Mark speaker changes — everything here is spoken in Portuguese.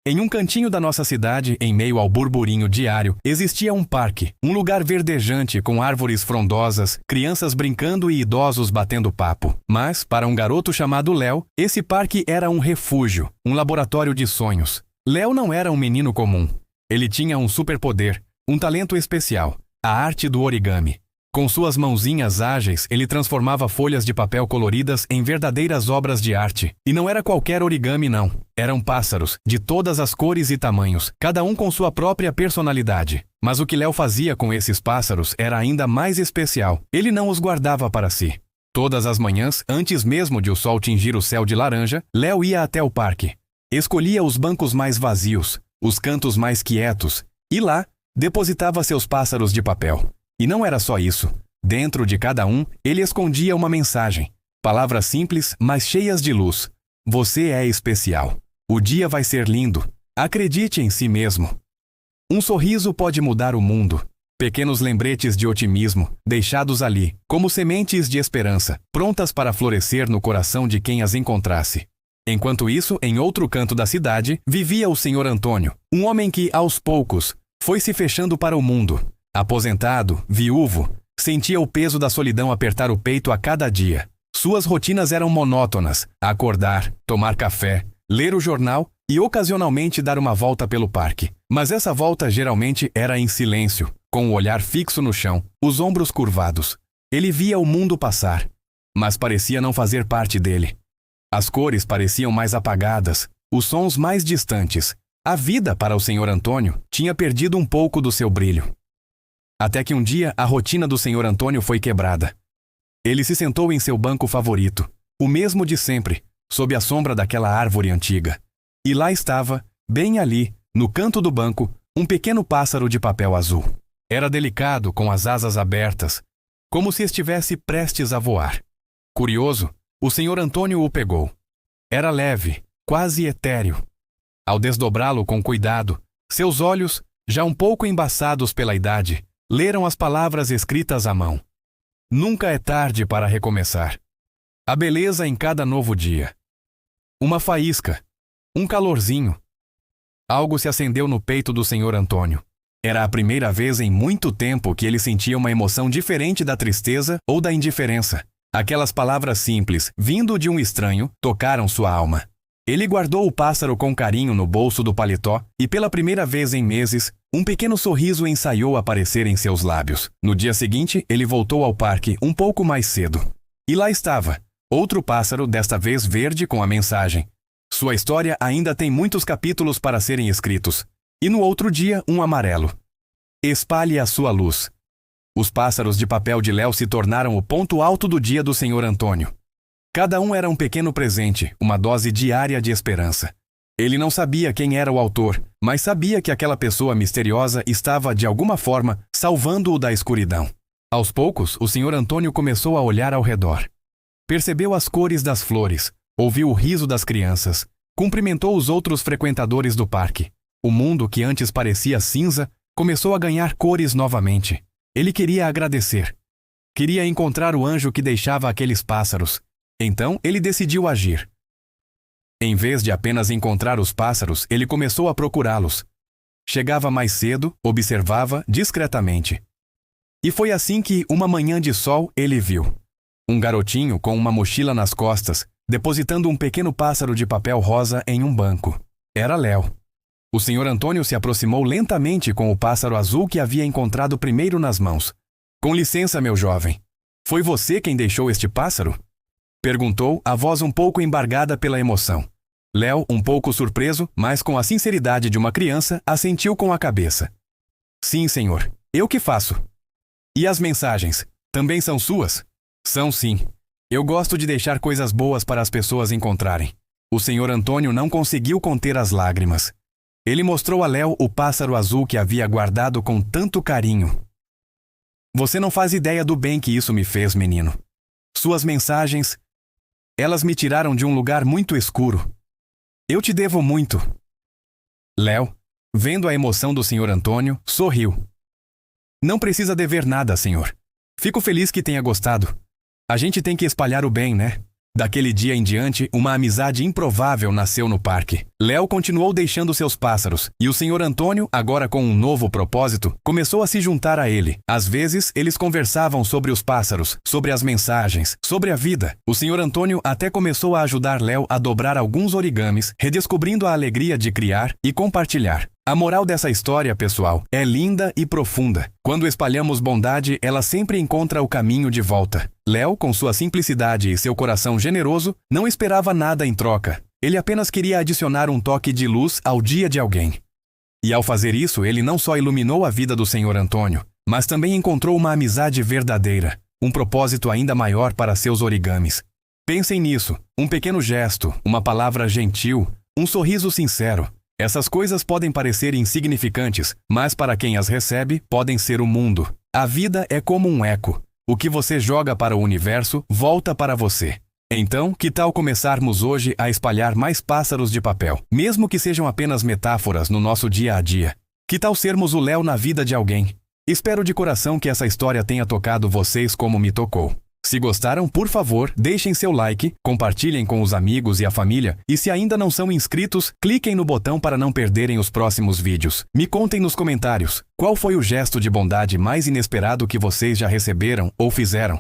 Speaker 1: Em um cantinho da nossa cidade, em meio ao burburinho diário, existia um parque, um lugar verdejante com árvores frondosas, crianças brincando e idosos batendo papo. Mas, para um garoto chamado Léo, esse parque era um refúgio, um laboratório de sonhos. Léo não era um menino comum. Ele tinha um superpoder, um talento especial, a arte do origami. Com suas mãozinhas ágeis, ele transformava folhas de papel coloridas em verdadeiras obras de arte. E não era qualquer origami, não. Eram pássaros, de todas as cores e tamanhos, cada um com sua própria personalidade. Mas o que Léo fazia com esses pássaros era ainda mais especial. Ele não os guardava para si. Todas as manhãs, antes mesmo de o sol tingir o céu de laranja, Léo ia até o parque. Escolhia os bancos mais vazios, os cantos mais quietos, e lá, depositava seus pássaros de papel. E não era só isso. Dentro de cada um, ele escondia uma mensagem. Palavras simples, mas cheias de luz. Você é especial. O dia vai ser lindo. Acredite em si mesmo. Um sorriso pode mudar o mundo. Pequenos lembretes de otimismo, deixados ali, como sementes de esperança, prontas para florescer no coração de quem as encontrasse. Enquanto isso, em outro canto da cidade, vivia o Sr. Antônio, um homem que, aos poucos, foi se fechando para o mundo. Aposentado, viúvo, sentia o peso da solidão apertar o peito a cada dia. Suas rotinas eram monótonas: acordar, tomar café, ler o jornal e ocasionalmente dar uma volta pelo parque. Mas essa volta geralmente era em silêncio, com o olhar fixo no chão, os ombros curvados. Ele via o mundo passar, mas parecia não fazer parte dele. As cores pareciam mais apagadas, os sons mais distantes. A vida, para o Sr. Antônio, tinha perdido um pouco do seu brilho. Até que um dia a rotina do Sr. Antônio foi quebrada. Ele se sentou em seu banco favorito, o mesmo de sempre, sob a sombra daquela árvore antiga. E lá estava, bem ali, no canto do banco, um pequeno pássaro de papel azul. Era delicado, com as asas abertas, como se estivesse prestes a voar. Curioso, o Sr. Antônio o pegou. Era leve, quase etéreo. Ao desdobrá-lo com cuidado, seus olhos, já um pouco embaçados pela idade, leram as palavras escritas à mão. Nunca é tarde para recomeçar. A beleza em cada novo dia. Uma faísca. Um calorzinho. Algo se acendeu no peito do Sr. Antônio. Era a primeira vez em muito tempo que ele sentia uma emoção diferente da tristeza ou da indiferença. Aquelas palavras simples, vindo de um estranho, tocaram sua alma. Ele guardou o pássaro com carinho no bolso do paletó e, pela primeira vez em meses, um pequeno sorriso ensaiou aparecer em seus lábios. No dia seguinte, ele voltou ao parque um pouco mais cedo. E lá estava, outro pássaro, desta vez verde, com a mensagem: sua história ainda tem muitos capítulos para serem escritos. E no outro dia, um amarelo: espalhe a sua luz. Os pássaros de papel de Léo se tornaram o ponto alto do dia do Sr. Antônio. Cada um era um pequeno presente, uma dose diária de esperança. Ele não sabia quem era o autor, mas sabia que aquela pessoa misteriosa estava, de alguma forma, salvando-o da escuridão. Aos poucos, o Sr. Antônio começou a olhar ao redor. Percebeu as cores das flores, ouviu o riso das crianças, cumprimentou os outros frequentadores do parque. O mundo, que antes parecia cinza, começou a ganhar cores novamente. Ele queria agradecer. Queria encontrar o anjo que deixava aqueles pássaros. Então, ele decidiu agir. Em vez de apenas encontrar os pássaros, ele começou a procurá-los. Chegava mais cedo, observava discretamente. E foi assim que, uma manhã de sol, ele viu um garotinho com uma mochila nas costas, depositando um pequeno pássaro de papel rosa em um banco. Era Léo. O Sr. Antônio se aproximou lentamente com o pássaro azul que havia encontrado primeiro nas mãos. Com licença, meu jovem. Foi você quem deixou este pássaro? Perguntou, a voz um pouco embargada pela emoção. Léo, um pouco surpreso, mas com a sinceridade de uma criança, assentiu com a cabeça. Sim, senhor. Eu que faço. E as mensagens? Também são suas? São sim. Eu gosto de deixar coisas boas para as pessoas encontrarem. O Sr. Antônio não conseguiu conter as lágrimas. Ele mostrou a Léo o pássaro azul que havia guardado com tanto carinho. Você não faz ideia do bem que isso me fez, menino. Suas mensagens... elas me tiraram de um lugar muito escuro. Eu te devo muito. Léo, vendo a emoção do Sr. Antônio, sorriu. Não precisa dever nada, senhor. Fico feliz que tenha gostado. A gente tem que espalhar o bem, né? Daquele dia em diante, uma amizade improvável nasceu no parque. Léo continuou deixando seus pássaros, e o Sr. Antônio, agora com um novo propósito, começou a se juntar a ele. Às vezes, eles conversavam sobre os pássaros, sobre as mensagens, sobre a vida. O Sr. Antônio até começou a ajudar Léo a dobrar alguns origamis, redescobrindo a alegria de criar e compartilhar. A moral dessa história, pessoal, é linda e profunda. Quando espalhamos bondade, ela sempre encontra o caminho de volta. Léo, com sua simplicidade e seu coração generoso, não esperava nada em troca. Ele apenas queria adicionar um toque de luz ao dia de alguém. E ao fazer isso, ele não só iluminou a vida do Sr. Antônio, mas também encontrou uma amizade verdadeira, um propósito ainda maior para seus origamis. Pensem nisso, um pequeno gesto, uma palavra gentil, um sorriso sincero. Essas coisas podem parecer insignificantes, mas para quem as recebe, podem ser o mundo. A vida é como um eco. O que você joga para o universo, volta para você. Então, que tal começarmos hoje a espalhar mais pássaros de papel, mesmo que sejam apenas metáforas no nosso dia a dia? Que tal sermos o Léo na vida de alguém? Espero de coração que essa história tenha tocado vocês como me tocou. Se gostaram, por favor, deixem seu like, compartilhem com os amigos e a família, e se ainda não são inscritos, cliquem no botão para não perderem os próximos vídeos. Me contem nos comentários, qual foi o gesto de bondade mais inesperado que vocês já receberam ou fizeram?